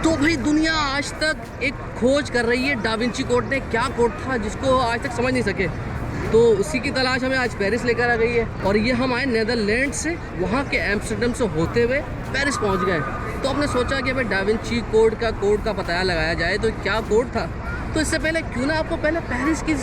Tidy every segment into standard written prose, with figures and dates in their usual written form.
तो भाई दुनिया आज तक एक खोज कर रही है, डा विंची कोड ने क्या कोड था जिसको आज तक समझ नहीं सके। तो उसी की तलाश हमें आज पेरिस लेकर आ गई है। और ये हम आए नीदरलैंड से, वहाँ के एम्स्टर्डम से होते हुए पेरिस पहुँच गए। तो हमने सोचा कि भाई डा विंची कोड का पता लगाया जाए तो क्या कोड था। तो इससे पहले क्यों ना आपको पहले पेरिस की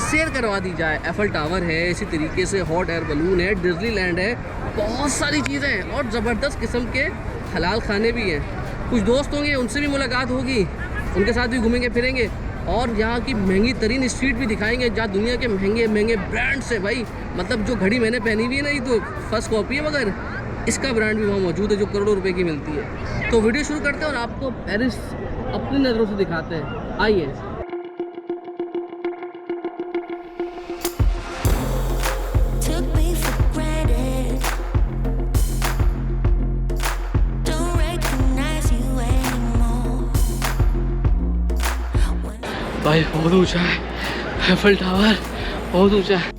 शेयर करवा दी जाए। एफल टावर है, इसी तरीके से हॉट एयर बलून है, डिज्नीलैंड है, बहुत सारी चीज़ें हैं और ज़बरदस्त किस्म के हलाल खाने भी हैं। कुछ दोस्त होंगे, उनसे भी मुलाकात होगी, उनके साथ भी घूमेंगे फिरेंगे और यहाँ की महंगी तरीन स्ट्रीट भी दिखाएंगे जहाँ दुनिया के महंगे महंगे ब्रांड्स है। भाई मतलब जो घड़ी मैंने पहनी हुई है ना, ये तो फर्स्ट कॉपी है, मगर इसका ब्रांड भी वहाँ मौजूद है जो करोड़ों रुपए की मिलती है। तो वीडियो शुरू करते हैं और आपको पेरिस अपनी नज़रों से दिखाते हैं। आइए। भाई बहुत ऊंचा है एफल टावर, बहुत ऊंचा है।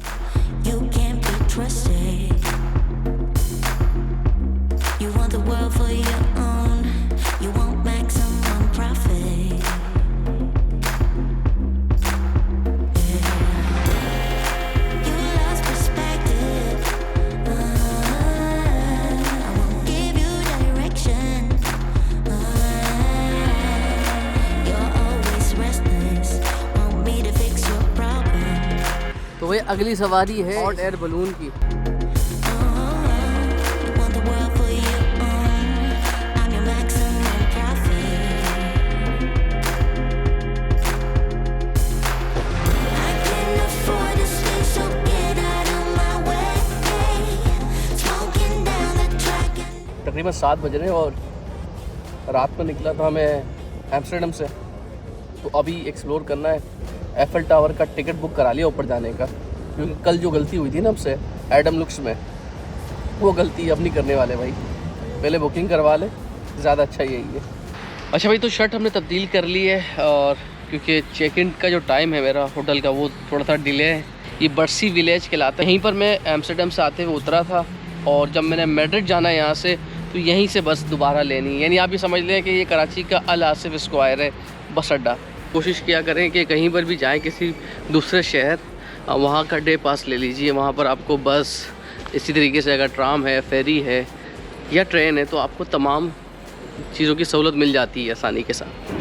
तो वही अगली सवारी है हॉट एयर बलून की। तकरीबन 7 बज रहे हैं और रात में निकला था मैं एम्स्टर्डम से। तो अभी एक्सप्लोर करना है। एफल टावर का टिकट बुक करा लिया ऊपर जाने का, क्योंकि कल जो गलती हुई थी ना हमसे एडम लुक्स में, वो गलती अब नहीं करने वाले भाई। पहले बुकिंग करवा ले, ज़्यादा अच्छा यही है। अच्छा भाई, तो शर्ट हमने तब्दील कर ली है और क्योंकि चेक इन का जो टाइम है मेरा होटल का वो थोड़ा सा डिले है। ये बर्सी विलेज कहलाता है। यहीं पर मैं एम्स्टर्डम से आते हुए उतरा था और जब मैंने मैड्रिड जाना है यहाँ से तो यहीं से बस दोबारा लेनी है। यानी आप ये समझ लें कि ये कराची का अल आसिफ स्क्वायर है बस अड्डा। कोशिश किया करें कि कहीं पर भी जाएं किसी दूसरे शहर, वहाँ का डे पास ले लीजिए। वहाँ पर आपको बस इसी तरीके से अगर ट्राम है, फेरी है या ट्रेन है तो आपको तमाम चीज़ों की सहूलत मिल जाती है आसानी के साथ।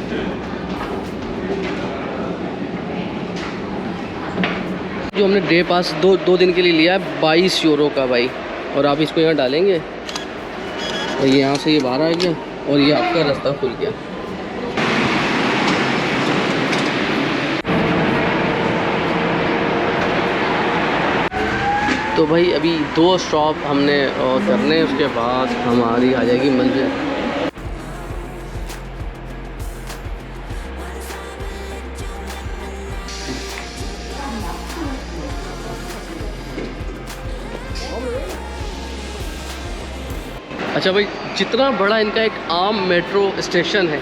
जो हमने डे पास दो दिन के लिए लिया है 22 यूरो का भाई। और आप इसको यहाँ डालेंगे और ये यहाँ से ये बाहर आ गया और ये आपका रास्ता खुल गया। तो भाई अभी 2 स्टॉप हमने करने, उसके बाद हमारी आ जाएगी मंजिल। अच्छा भाई, जितना बड़ा इनका एक आम मेट्रो स्टेशन है,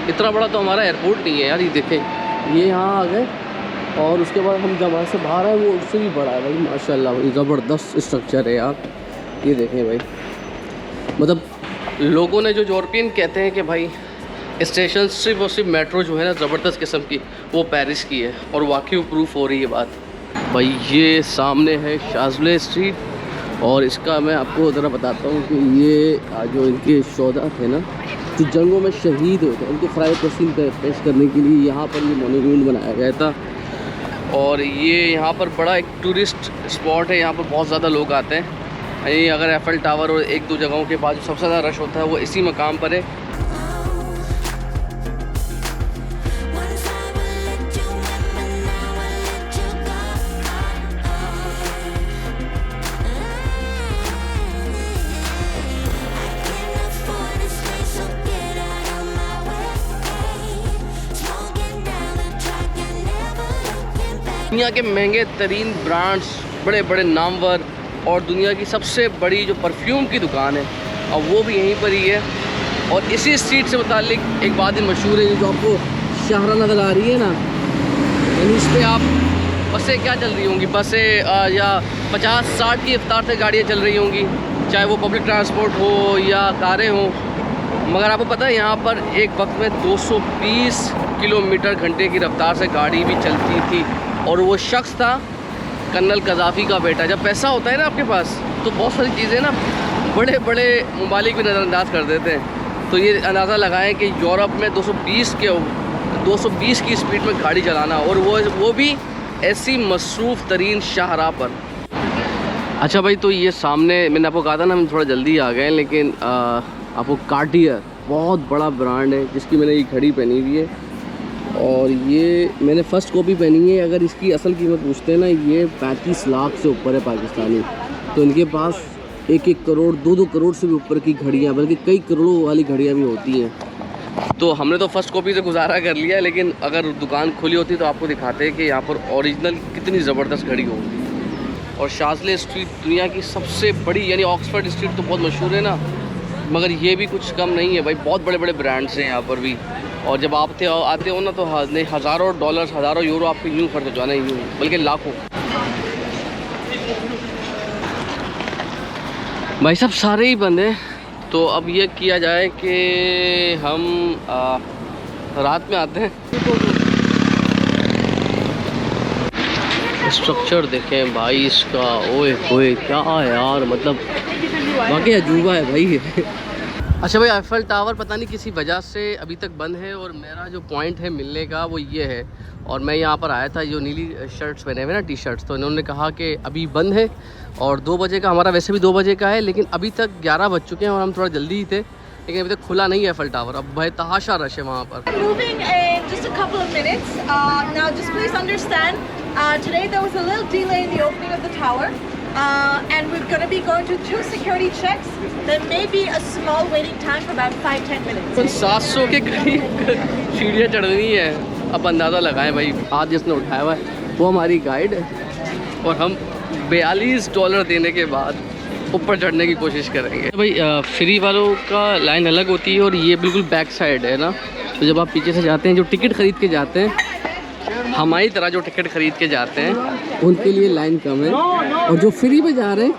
इतना बड़ा तो हमारा एयरपोर्ट नहीं है यार। ये देखें, ये यहाँ आ गए और उसके बाद हम जब वहाँ से बाहर आए वो उससे भी बड़ा है भाई। माशाल्लाह भाई, ज़बरदस्त स्ट्रक्चर है यार। ये देखें भाई, मतलब लोगों ने जो यूरोपियन कहते हैं कि भाई स्टेशन सिर्फ और सिर्फ मेट्रो जो है ना ज़बरदस्त किस्म की, वो पेरिस की है और वाकई प्रूफ हो रही है बात भाई। ये सामने है शाज़ले स्ट्रीट और इसका मैं आपको ज़रा बताता हूँ कि ये जो इनके शोधा थे ना, जो जंगों में शहीद होते हैं, उनको ख़राए तहसीन पेश करने के लिए यहाँ पर ये मोनूमेंट बनाया गया था। और ये यहाँ पर बड़ा एक टूरिस्ट स्पॉट है, यहाँ पर बहुत ज़्यादा लोग आते हैं। ये अगर एफल टावर और 1-2 जगहों के बाद जो सबसे ज़्यादा रश होता है वो इसी मकाम पर है। दुनिया के महंगे तरीन ब्रांड्स, बड़े बड़े नामवर और दुनिया की सबसे बड़ी जो परफ्यूम की दुकान है, और वो भी यहीं पर ही है। और इसी स्ट्रीट से मुतालिक एक बात मशहूर है, जो आपको शाहरा नज़र आ रही है ना, यानी इस पर आप बसें क्या चल रही होंगी, बसें या 50-60 की रफ्तार से गाड़ियाँ चल रही होंगी, चाहे वो पब्लिक ट्रांसपोर्ट हो या कारें हों। मगर आपको पता है यहाँ पर एक वक्त में 220 किलोमीटर घंटे की रफ्तार से गाड़ी भी चलती थी, और वो शख्स था कर्नल कज़ाफ़ी का बेटा। जब पैसा होता है ना आपके पास तो बहुत सारी चीज़ें ना बड़े बड़े ममालिक भी नज़रअंदाज कर देते हैं। तो ये अंदाज़ा लगाएं कि यूरोप में 220 की स्पीड में गाड़ी चलाना, और वो भी ऐसी मसरूफ़ तरीन शाहराह पर। अच्छा भाई, तो ये सामने मैंने आपको कहा था ना हम थोड़ा जल्दी आ गए, लेकिन आपको कार्टियर बहुत बड़ा ब्रांड है जिसकी मैंने ये घड़ी पहनी हुई है, और ये मैंने फ़र्स्ट कॉपी पहनी है। अगर इसकी असल कीमत पूछते हैं ना, ये 35 लाख से ऊपर है पाकिस्तानी। तो इनके पास 1-1 करोड़ 2-2 करोड़ से भी ऊपर की घड़ियाँ, बल्कि कई करोड़ों वाली घड़ियाँ भी होती हैं। तो हमने तो फ़र्स्ट कॉपी से गुजारा कर लिया, लेकिन अगर दुकान खुली होती तो आपको दिखाते हैं कि यहाँ पर ओरिजिनल कितनी ज़बरदस्त घड़ी होगी। और शाज़ले स्ट्रीट दुनिया की सबसे बड़ी, यानी ऑक्सफोर्ड स्ट्रीट तो बहुत मशहूर है ना, मगर ये भी कुछ कम नहीं है भाई। बहुत बड़े बड़े ब्रांड्स हैं यहाँ पर भी, और जब आप आते हो ना तो हज़ारों डॉलर्स, हज़ारों यूरो आपके यूँ खर्च हो जाना, यूँ बल्कि लाखों। भाई साहब सारे ही बंद हैं। तो अब ये किया जाए कि हम रात में आते हैं। स्ट्रक्चर देखें भाई इसका, ओए ओए क्या यार, मतलब वाकई अजूबा है भाई। अच्छा भाई, आईफल टावर पता नहीं किसी वजह से अभी तक बंद है, और मेरा जो पॉइंट है मिलने का वो ये है। और मैं यहाँ पर आया था, जो नीली शर्ट्स पहने हुए ना, टी शर्ट्स, तो इन्होंने कहा कि अभी बंद है, और 2 बजे का, हमारा वैसे भी 2 बजे का है, लेकिन अभी तक 11 बज चुके हैं और हम थोड़ा जल्दी ही थे, लेकिन अभी तक खुला नहीं है आईफल टावर। अब भाई तहाशा रश है वहाँ पर। Today there was a little delay in the opening of the tower, and we're going to be going to 2 security checks. There may be a small waiting time for about 5-10 minutes. 700 के करीब सीढ़ियाँ चढ़नी है। अब अंदाज़ा लगाएं भाई, आज जिसने उठाया हुआ है वो हमारी गाइड है, और हम $42 देने के बाद ऊपर चढ़ने की कोशिश करेंगे। भाई फ्री वालों का लाइन अलग होती है, और ये बिल्कुल बैक साइड है ना, तो जब आप पीछे से जाते हैं, जो टिकट ख़रीद के जाते हैं, हमारी तरह जो टिकट ख़रीद के जाते हैं, उनके लिए लाइन कम है, और जो फ्री में जा रहे हैं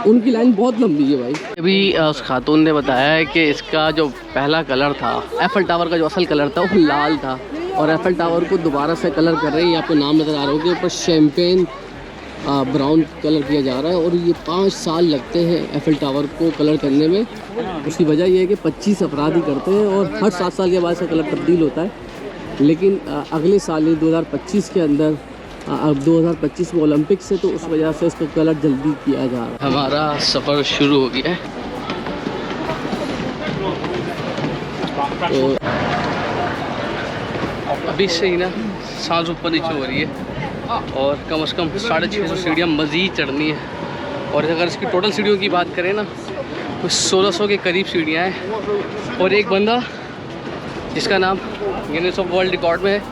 उनकी लाइन बहुत लंबी है भाई। अभी उस खातून ने बताया है कि इसका जो पहला कलर था, एफएल टावर का जो असल कलर था वो लाल था, और एफएल टावर को दोबारा से कलर कर रहे हैं। आपको नाम नज़र आ रहा होगा, ऊपर शैम्पेन ब्राउन कलर किया जा रहा है, और ये 5 साल लगते हैं एफएल टावर को कलर करने में। उसकी वजह यह है कि 25 अफराद ही करते हैं, और हर 7 साल के बाद इसका कलर तब्दील होता है। लेकिन अगले साल 2025 के अंदर, अब 2025 में ओलंपिक्स है, तो उस वजह से इसका कलर जल्दी किया जा रहा है। हमारा सफ़र शुरू हो गया है। तो अभी से ही ना सांस ऊपर नीचे हो रही है, और कम से कम 650 सीढ़ियाँ मज़ीद चढ़नी है। और अगर इसकी टोटल सीढ़ियों की बात करें ना, तो 1600 के करीब सीढ़ियाँ हैं, और एक बंदा जिसका नाम गिनीज ऑफ वर्ल्ड रिकॉर्ड में है,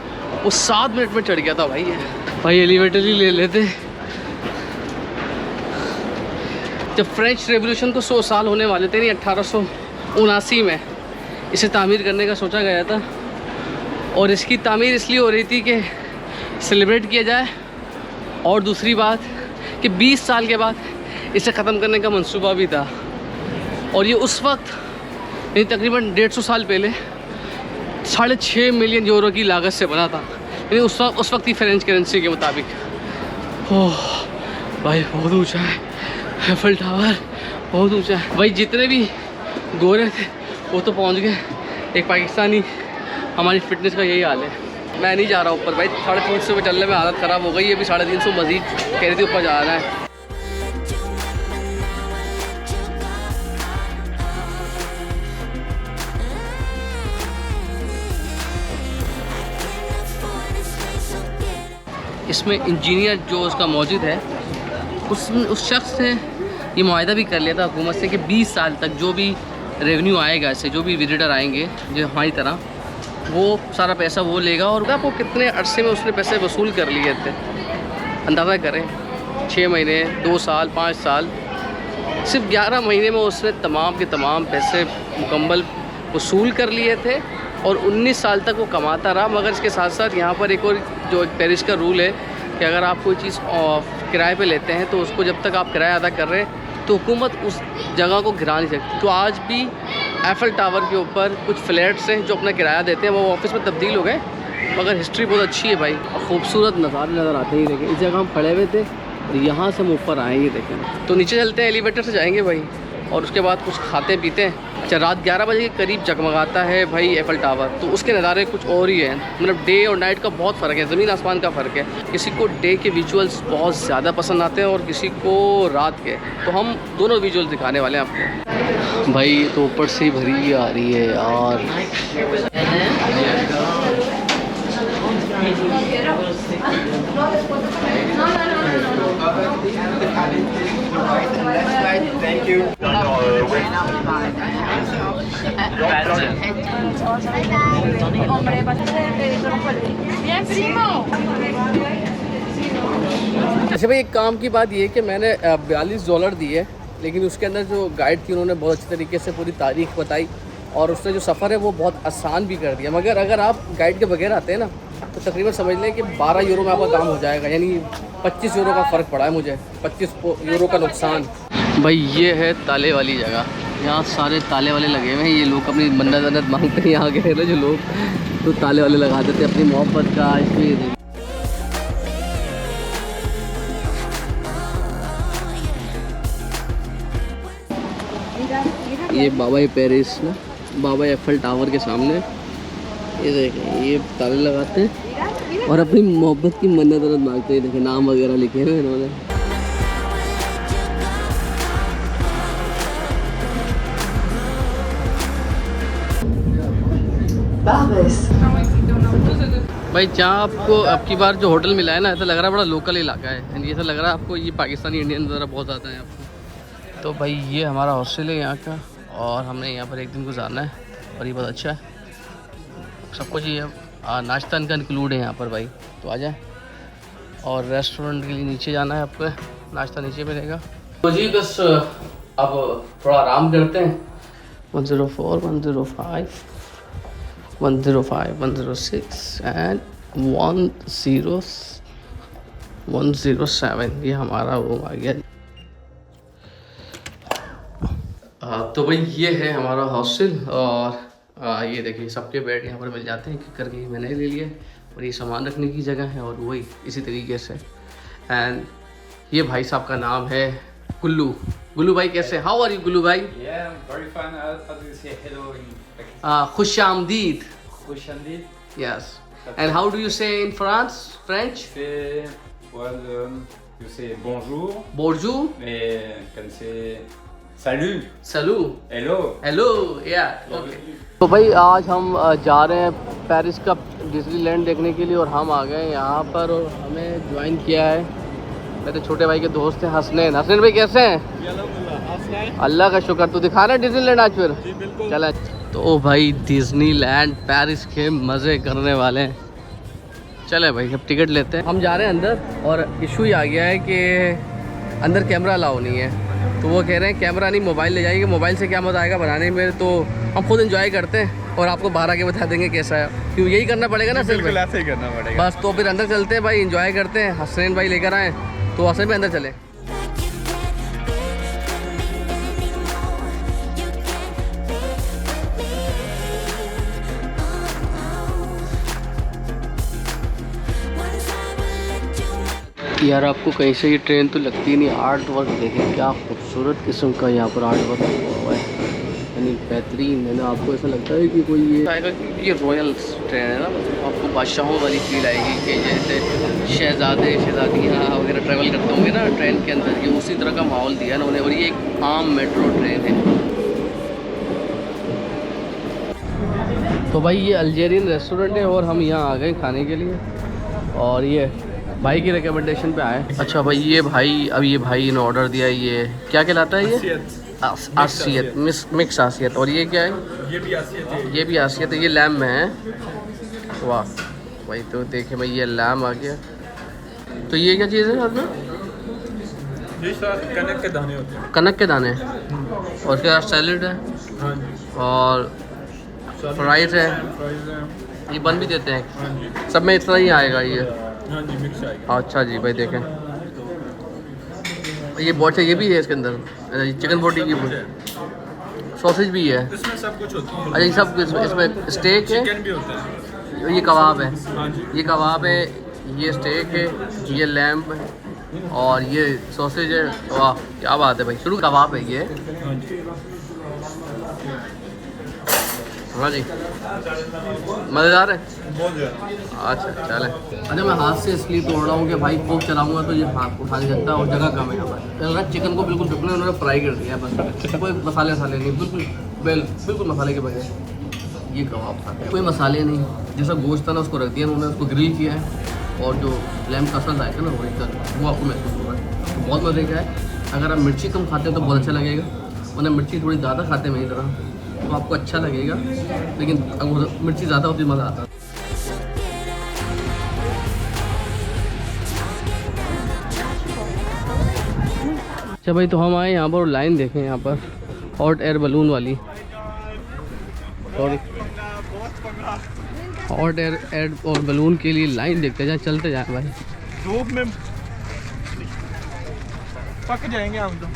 वो 7 मिनट में चढ़ गया था भाई एलिवेटर ही ले लेते। जब फ्रेंच रेवोल्यूशन को 100 साल होने वाले थे, नहीं 1879 में इसे तामीर करने का सोचा गया था, और इसकी तामीर इसलिए हो रही थी कि सेलिब्रेट किया जाए, और दूसरी बात कि 20 साल के बाद इसे ख़त्म करने का मंसूबा भी था। और ये उस वक्त, यानी तकरीबन 150 साल पहले 6.5 मिलियन यूरो की लागत से बना था, यानी उस वक्त की फ्रेंच करेंसी के मुताबिक। ओह भाई बहुत ऊंचा है एफएल टावर, बहुत ऊंचा है भाई। जितने भी गोरे थे वो तो पहुंच गए, एक पाकिस्तानी, हमारी फिटनेस का यही हाल है। मैं नहीं जा रहा ऊपर भाई, 350 पे चलने में हालत ख़राब हो गई है। अभी 350 मज़ीद कह रही थी ऊपर जाना है। इसमें इंजीनियर जो उसका मौजूद है, उस शख्स ने ये मुआहदा भी कर लिया था हुकूमत से कि 20 साल तक जो भी रेवेन्यू आएगा इससे, जो भी विजिटर आएंगे जो हमारी तरह, वो सारा पैसा वो लेगा। और वो कितने अरसे में उसने पैसे वसूल कर लिए थे, अंदाज़ा करें, 6 महीने, 2 साल, 5 साल, सिर्फ 11 महीने में उसने तमाम के तमाम पैसे मुकम्मल वसूल कर लिए थे, और 19 साल तक वो कमाता रहा। मगर इसके साथ साथ यहाँ पर एक और जो पेरिस का रूल है कि अगर आप कोई चीज़ किराए पे लेते हैं, तो उसको जब तक आप किराया अदा कर रहे हैं, तो हुकूमत उस जगह को गिरा नहीं सकती। तो आज भी एफल टावर के ऊपर कुछ फ्लैट्स हैं जो अपना किराया देते हैं, वो ऑफिस में तब्दील हो गए, मगर हिस्ट्री बहुत अच्छी है भाई। खूबसूरत नज़ारे नज़र आते हैं। देखें, इस जगह हम खड़े हुए थे और यहाँ से हम ऊपर आएंगे। देखें तो नीचे चलते हैं, एलिवेटर से जाएंगे भाई, और उसके बाद कुछ खाते पीते हैं। अच्छा, रात 11 बजे के करीब जगमगाता है भाई एफल टावर, तो उसके नज़ारे कुछ और ही हैं। मतलब डे और नाइट का बहुत फ़र्क है, ज़मीन आसमान का फ़र्क है। किसी को डे के विजुअल्स बहुत ज़्यादा पसंद आते हैं और किसी को रात के, तो हम दोनों विजुअल्स दिखाने वाले हैं आपको भाई। तो ऊपर से ही भरी आ रही है यार। Thank you. Bien, primo. अच्छा भाई, एक काम की बात ये है कि मैंने $42 दिए, लेकिन उसके अंदर जो गाइड थी उन्होंने बहुत अच्छे तरीके से पूरी तारीख बताई और उसने जो सफ़र है वो बहुत आसान भी कर दिया। मगर अगर आप गाइड के बगैर आते हैं ना, तो तकरीबन समझ लें कि €12 में आपका काम हो जाएगा, यानी €25 का फ़र्क पड़ा है मुझे, €25 का नुकसान। भाई ये है ताले वाली जगह, यहाँ सारे ताले वाले लगे हुए हैं। ये लोग अपनी मन्नत मांगते हैं, यहाँ गए ना जो लोग, तो ताले वाले लगा देते हैं अपनी मोहब्बत का। इसलिए ये बाबा पेरिस ना, बाबा एफल टावर के सामने ये देखें, ये ताले लगाते हैं और अपनी मोहब्बत की मन्नत मांगते हैं। देखें नाम वगैरह लिखे हुए इन्होंने। भाई जहाँ आपको अब की बार जो होटल मिला है ना, ऐसा लग रहा है बड़ा लोकल इलाका है, यानी ऐसा लग रहा है आपको ये पाकिस्तानी इंडियन ज़रा बहुत ज़्यादा है आपको। तो भाई ये हमारा हॉस्टल है यहाँ का, और हमने यहाँ पर एक दिन गुजारना है, और ये बहुत अच्छा है, सब कुछ ये नाश्ता इनका इंक्लूड है यहाँ पर भाई। तो आ जाए, और रेस्टोरेंट के लिए नीचे जाना है आपको, नाश्ता नीचे मिलेगा। तो जी बस अब थोड़ा आराम करते हैं। 104, 105, 105, 106 एंड 107, ये हमारा रूम आ गया। तो भाई ये है हमारा हॉस्टल, और ये देखिए सबके बेड यहाँ पर मिल जाते हैं, एक करके मैंने ले लिए, और ये सामान रखने की जगह है, और वही इसी तरीके से। एंड ये भाई साहब का नाम है गुल्लू। गुल्लू भाई कैसे, हाउ आर यू गुल्लू भाई? खुश आमदीद। Yes. And how do you say in France, French? You say bonjour. Bonjour. Mais can say salut. Salut. Hello. Hello. Yeah. Okay. तो भाई आज हम जा रहे हैं पेरिस का डिज्नीलैंड देखने के लिए, और हम आ गए यहाँ पर, और हमें ज्वाइन किया है मेरे छोटे भाई के दोस्त हैं हसनैन। हसनैन भाई कैसे हैं? अल्लाह का शुक्र। तो दिखा रहे हैं डिज्नीलैंड आज फिर? चला। तो भाई डिज्नीलैंड पेरिस के मज़े करने वाले हैं। चले भाई अब टिकट लेते हैं, हम जा रहे हैं अंदर, और इशू ही आ गया है कि अंदर कैमरा अलाउ नहीं है। तो वो कह रहे हैं कैमरा नहीं, मोबाइल ले जाइए, मोबाइल से क्या मज़ा आएगा बनाने में। तो हम खुद एंजॉय करते हैं और आपको बाहर आके बता देंगे कैसा है, क्यों यही करना पड़ेगा ना सिर्फ, ऐसे ही करना पड़ेगा बस। तो फिर अंदर चलते हैं भाई, एंजॉय करते हैं। हसनैन भाई लेकर आए, तो हसनैन भाई अंदर चले। यार आपको कहीं से ये ट्रेन तो लगती नहीं। आर्ट वर्क देखें, क्या खूबसूरत किस्म का यहाँ पर आर्ट वर्क हुआ है, यानी बेहतरीन है ना। आपको ऐसा लगता है कि कोई ये आएगा, ये रॉयल ट्रेन है ना, आपको बादशाहों वाली फील आएगी कि जैसे शहज़ादे शहज़ादियाँ वगैरह ट्रैवल करते होंगे ना ट्रेन के अंदर, ये उसी तरह का माहौल दिया ना उन्हें। और ये एक आम मेट्रो ट्रेन है। तो भाई ये अल्जेरियन रेस्टोरेंट है, और हम यहाँ आ गए खाने के लिए, और ये भाई की रिकमेंडेशन पे आए। अच्छा भाई ये भाई, अब ये भाई ने ऑर्डर दिया, ये क्या कहलाता है? ये आसियत, मिक्स आसियत। और ये क्या है? ये भी आसियत है। ये भी आसियत है, ये लैम में है। वाह भाई, तो देखे भाई ये लैम आ गया। तो ये क्या चीज़ है साथ में? ये कनक के दाने होते हैं। कनक के दाने, और उसके साथ सैलड है, और फ्राइज है, ये बन भी देते हैं। सब में इतना ही आएगा ये? हाँ जी, मिक्स आएगा। अच्छा जी भाई देखें, ये बोटी ये भी है इसके अंदर, चिकन बोटी की सॉसेज भी है। इसमें सब कुछ होता है। अच्छा ये सब इसमें स्टेक है, चिकन भी होता है। ये कबाब है, हाँ जी। ये कबाब है, ये स्टेक है, ये लैम्प है और ये सॉसेज है। वाह क्या बात है भाई। शुरू कबाब है ये। हाँ जी। हाँ जी मज़ेदार है। बहुत ज़्यादा। अच्छा चले। अच्छा मैं हाथ से इसलिए तोड़ रहा हूँ कि भाई खूब चलाऊंगा तो ये हाथ उठा नहीं सकता और जगह कम है यहाँ पर। चल रहा चिकन को बिल्कुल टुकड़े उन्होंने फ्राई कर दिया बस, कोई मसाले वसाले नहीं, बिल्कुल मसाले के बगैर ये कबाब था। कोई मसाले नहीं, जैसा गोश्त था ना उसको रख दिया उन्होंने, उसको ग्रिल किया है और जो लैम्प का असर जाएगा ना ओरिजिनल वो आपको महसूस होगा। तो बहुत मज़े का है। अगर आप मिर्ची कम खाते हो तो बहुत अच्छा लगेगा, वरना मिर्ची थोड़ी ज़्यादा खाते हैं मेरी तरह तो आपको अच्छा लगेगा, लेकिन अगर मिर्ची ज़्यादा होती मज़ा आता है। अच्छा भाई तो हम आए यहाँ पर लाइन देखें, यहाँ पर हॉट एयर बलून वाली, सॉरी हॉट एयर और बलून के लिए लाइन देखते जाए, चलते जाए भाई। धूप में पक जाएंगे हम तो।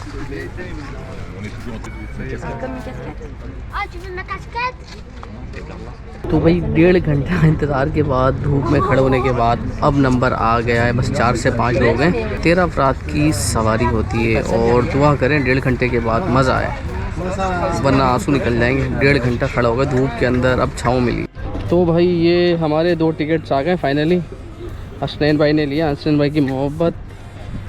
तो भाई 1.5 घंटा इंतज़ार के बाद धूप में खड़े होने के बाद अब नंबर आ गया है। बस 4 से 5 लोग हैं, 13 अफराद की सवारी होती है और दुआ करें 1.5 घंटे के बाद मज़ा आए, वरना आंसू निकल जाएंगे। 1.5 घंटा खड़ा होगा धूप के अंदर, अब छाँव मिली। तो भाई ये हमारे 2 टिकट्स आ गए फाइनली। हसनैन भाई ने लिया, हसनैन भाई की मोहब्बत।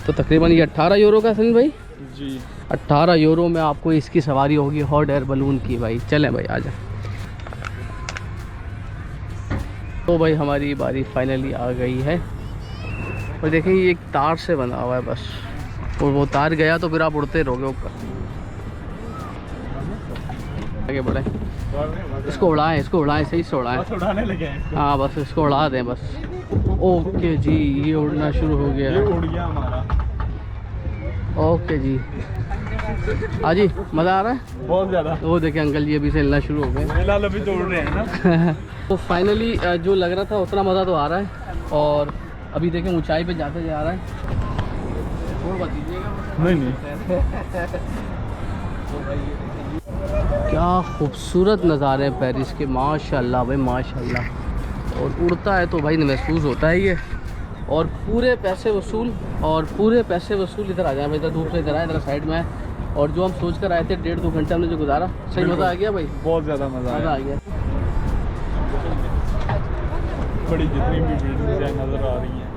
तो तकरीबन ये 18 यूरो का हसनैन भाई जी 18 यूरो में आपको इसकी सवारी होगी हॉट एयर बलून की। भाई चलें भाई आजा। तो भाई हमारी बारी फाइनली आ गई है और देखें ये एक तार से बना हुआ है बस, और वो तार गया तो फिर आप उड़ते रहोगे ऊपर। आगे बढ़े, इसको उड़ाएं सही से उड़ाएं। उड़ाने लगे हैं। हाँ बस इसको उड़ा दें बस। ओके जी ये उड़ना शुरू हो गया ये है। उड़ गया हमारा। ओके जी हाँ जी मज़ा आ रहा है बहुत ज़्यादा। वो देखें अंकल जी अभी से हिलना शुरू हो गए। फिलहाल अभी तो उड़ रहे हैं ना। तो फाइनली जो लग रहा था उतना मज़ा तो आ रहा है और अभी देखें ऊंचाई पे जाते जा रहा है। और बता दीजिएगा। नहीं क्या खूबसूरत नज़ारे हैं पेरिस के, माशाल्लाह भाई माशाल्लाह। और उड़ता है तो भाई महसूस होता है ये। और पूरे पैसे वसूल इधर आ जाए भाई, इधर धूप से इधर आए, इधर साइड में आए। और जो हम सोच कर आए थे 1.5-2 घंटे हमने जो गुजारा, सही मज़ा आ गया भाई, बहुत ज़्यादा मज़ा आ गया। बड़ी जितनी भी बिल्डिंग्स नज़र आ रही हैं,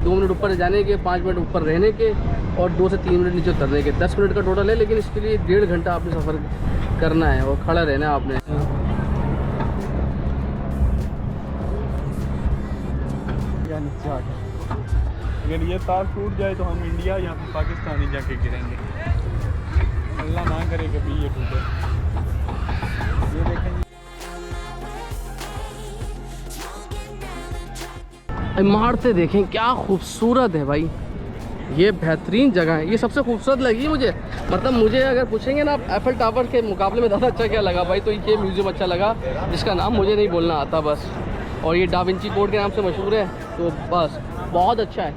2 मिनट ऊपर जाने के, 5 मिनट ऊपर रहने के और 2 से 3 मिनट नीचे उतरने के, 10 मिनट का टोटल है। लेकिन इसके लिए 1.5 घंटा आपने सफ़र करना है और खड़ा रहना है आपने। अगर ये तार टूट जाए तो हम इंडिया या फिर पाकिस्तान ही जाके गिरेंगे। अल्लाह ना करे कभी ये टूटे। ये देखें इमारतें देखें क्या खूबसूरत है भाई, ये बेहतरीन जगह है। ये सबसे खूबसूरत लगी मुझे, मतलब मुझे अगर पूछेंगे ना आप एफिल टावर के मुकाबले में ज़्यादा अच्छा क्या लगा भाई, तो ये म्यूज़ियम अच्छा लगा जिसका नाम मुझे नहीं बोलना आता बस। और ये डा विंची कोड के नाम से मशहूर है, तो बस बहुत अच्छा है,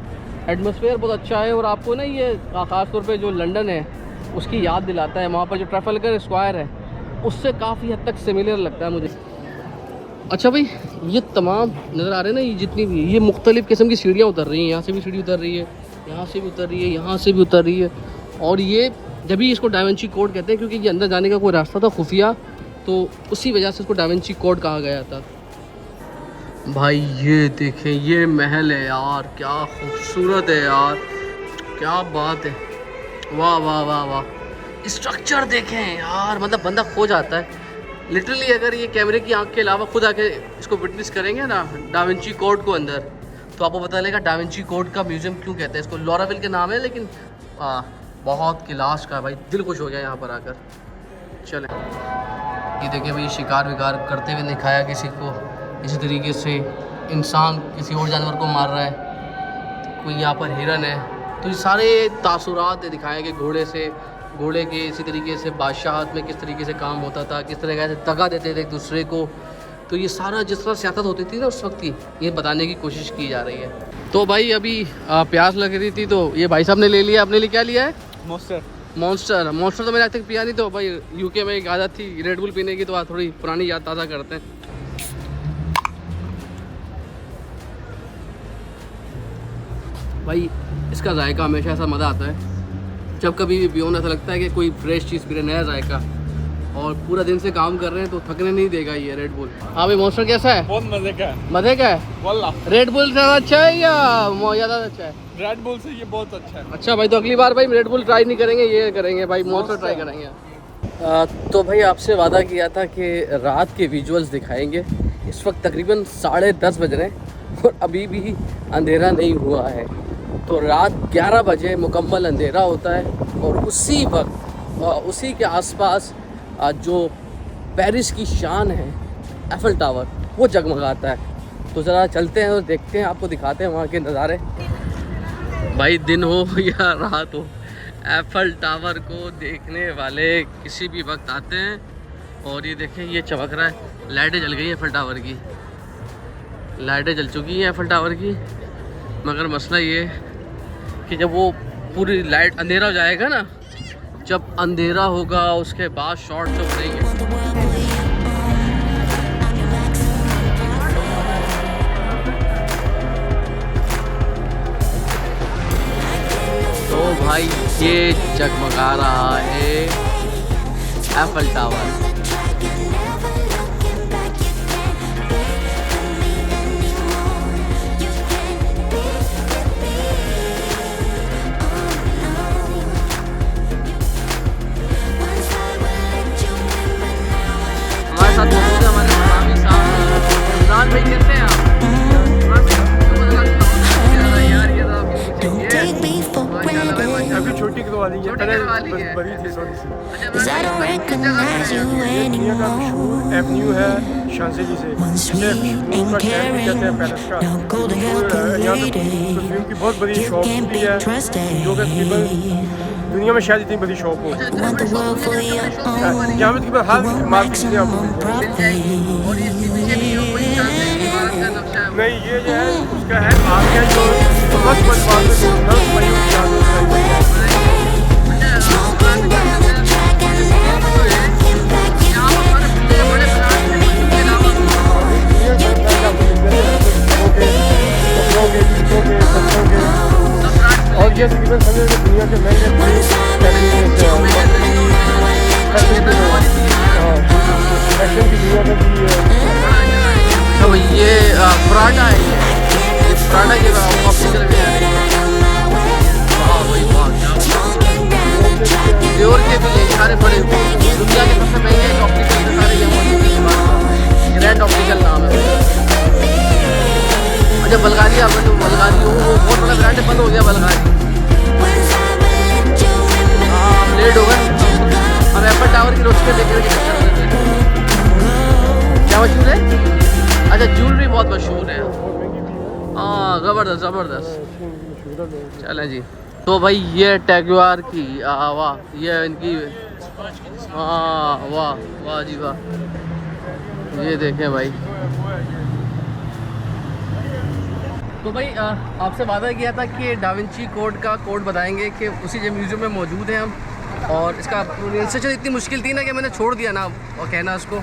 एटमॉस्फेयर बहुत अच्छा है। और आपको ना ये ख़ास तौर पे जो लंदन है उसकी याद दिलाता है। वहाँ पर जो ट्रैफलगर स्क्वायर है उससे काफ़ी हद तक सिमिलर लगता है मुझे। अच्छा भाई ये तमाम नज़र आ रहे हैं ना, ये जितनी भी ये मुख्तलिफ़ किस्म की सीढ़ियाँ उतर रही हैं, यहाँ से भी सीढ़ी उतर रही है, यहाँ से भी उतर रही है, यहाँ से भी उतर रही है। और ये जब भी इसको डा विंची कोड कहते हैं क्योंकि ये अंदर जाने का कोई रास्ता था खुफिया, तो उसी वजह से इसको डा विंची कोड कहा गया था। भाई ये देखें ये महल है यार, क्या खूबसूरत है यार, क्या बात है, वाह वाह वाह वाह। स्ट्रक्चर देखें यार, मतलब बंदा खो जाता है लिटरली। अगर ये कैमरे की आंख के अलावा खुद आके इसको विटनेस करेंगे ना डा विंची कोड को अंदर, तो आपको पता चलेगा डा विंची कोड का म्यूज़ियम क्यों कहते हैं इसको। लॉराविल के नाम है लेकिन बहुत क्लास का, भाई दिल खुश हो गया यहाँ पर आकर। चलें ये देखिए भाई शिकार विकार करते हुए दिखाया किसी को, इसी तरीके से इंसान किसी और जानवर को मार रहा है, कोई यहाँ पर हिरन है। तो ये सारे तासुरात दिखाए गए घोड़े के, इसी तरीके से बादशाहत में किस तरीके से काम होता था, किस तरह से दगा देते थे एक दूसरे को। तो ये सारा जिस तरह सियासत होती थी ना उस वक्त की, ये बताने की कोशिश की जा रही है। तो भाई अभी प्यास लग रही थी तो ये भाई साहब ने ले लिया, आपने लिए क्या लिया है? मॉन्स्टर तो मैंने आज तक पिया नहीं, तो भाई यूके में एक आदत थी रेड बुल पीने की, तो आज थोड़ी पुरानी याद ताज़ा करते हैं। भाई इसका जायका हमेशा ऐसा मज़ा आता है, जब कभी भी पियो ना ऐसा लगता है कि कोई फ्रेश चीज़ पी रहे, नया जायका, और पूरा दिन से काम कर रहे हैं तो थकने नहीं देगा ये रेड बुल। हाँ भाई मॉन्स्टर कैसा है? बहुत मजे का है। मज़े का है वल्लाह। रेड बुल ज़्यादा अच्छा है या ज़्यादा अच्छा है? रेड बुल से ये बहुत अच्छा है। अच्छा भाई, तो अगली बार भाई रेड बुल ट्राई नहीं करेंगे, ये करेंगे भाई, मॉन्स्टर ट्राई करेंगे। तो भाई आपसे वादा किया था कि रात के विजुअल्स दिखाएंगे। इस वक्त तकरीबन 10:30 बज रहे हैं और अभी भी अंधेरा नहीं हुआ है। तो रात 11 बजे मुकम्मल अंधेरा होता है और उसी वक्त उसी के आसपास जो पेरिस की शान है एफिल टावर, वो जगमगाता है। तो ज़रा चलते हैं और देखते हैं, आपको दिखाते हैं वहाँ के नज़ारे। भाई दिन हो या रात हो, एफिल टावर को देखने वाले किसी भी वक्त आते हैं। और ये देखें, ये चमक रहा है, लाइटें जल गई हैं एफिल टावर की, लाइटें जल चुकी हैं एफिल टावर की। मगर मसला ये कि जब वो पूरी लाइट अंधेरा हो जाएगा ना, जब अंधेरा होगा उसके बाद शॉट तो बनेंगे। तो भाई ये जगमगा रहा है एफिल टावर। हमारे साथ मौजूद है हमारे मनामी साहब। इमरान भाई कैसे हैं आप? यार ये तो अभी छोटी करवाली है, छोटी करवाली है। बड़ी थी थोड़ी सी। ये दुनिया का मशहूर एवेन्यू है शांजेली से, जिसे फिल्म का शहर भी कहते हैं पेरिस का। यहाँ पे परफ्यूम की बहुत बड़ी शॉप भी है, जो कि तकरीबन दुनिया में शायद इतनी बड़ी शॉप हो। यहाँ पे तकरीबन हर मार्केट से आपको नहीं, ये जो है उसका है आगे जो मस्त बात और ये तकरीबन समझे कि दुनिया के महंगे फैशन की दुनिया में भी तो ये पराठा है, ये पराठा के ऑप्टिकल में है। वाह भाई वाह, प्योर के भी ये सारे बड़े दुनिया के सबसे महंगे ऑप्टिकल के सारे ये ग्रैंड ऑप्टिकल नाम है। अच्छा बल्गारी, आपने तो बल्गारी वो बहुत बड़ा ब्रांड बंद हो गया बल्गारी। हाँ लेट हो गए, हम एफिल टावर की रोशनी देखने की क्या मशहूर है? अच्छा ज्वेलरी बहुत मशहूर है। हाँ ज़बरदस्त ज़बरदस्त। चलें जी, तो भाई ये टैगवार की वाह, ये इनकी हाँ वाह वाह जी वाह, ये देखें भाई। तो भाई आपसे वादा किया था कि डाविंची कोड का कोड बताएंगे कि उसी जो म्यूज़ियम में मौजूद है हम, और इसका प्रोनाउंसिएशन इतनी मुश्किल थी ना कि मैंने छोड़ दिया ना और कहना उसको।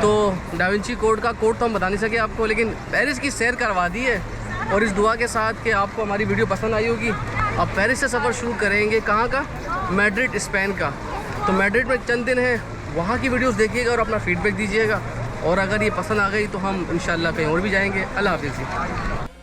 तो डाविंची कोड का कोड तो हम बता नहीं सके आपको, लेकिन पेरिस की सैर करवा दी है, और इस दुआ के साथ कि आपको हमारी वीडियो पसंद आई होगी। अब पेरिस से सफ़र शुरू करेंगे, कहाँ का? मैड्रिड स्पेन का। तो मैड्रिड में चंद दिन है, वहाँ की वीडियोस देखिएगा और अपना फीडबैक दीजिएगा, और अगर ये पसंद आ गई तो हम इंशाल्लाह कहीं और भी जाएंगे। अल्लाह हाफ़िज़।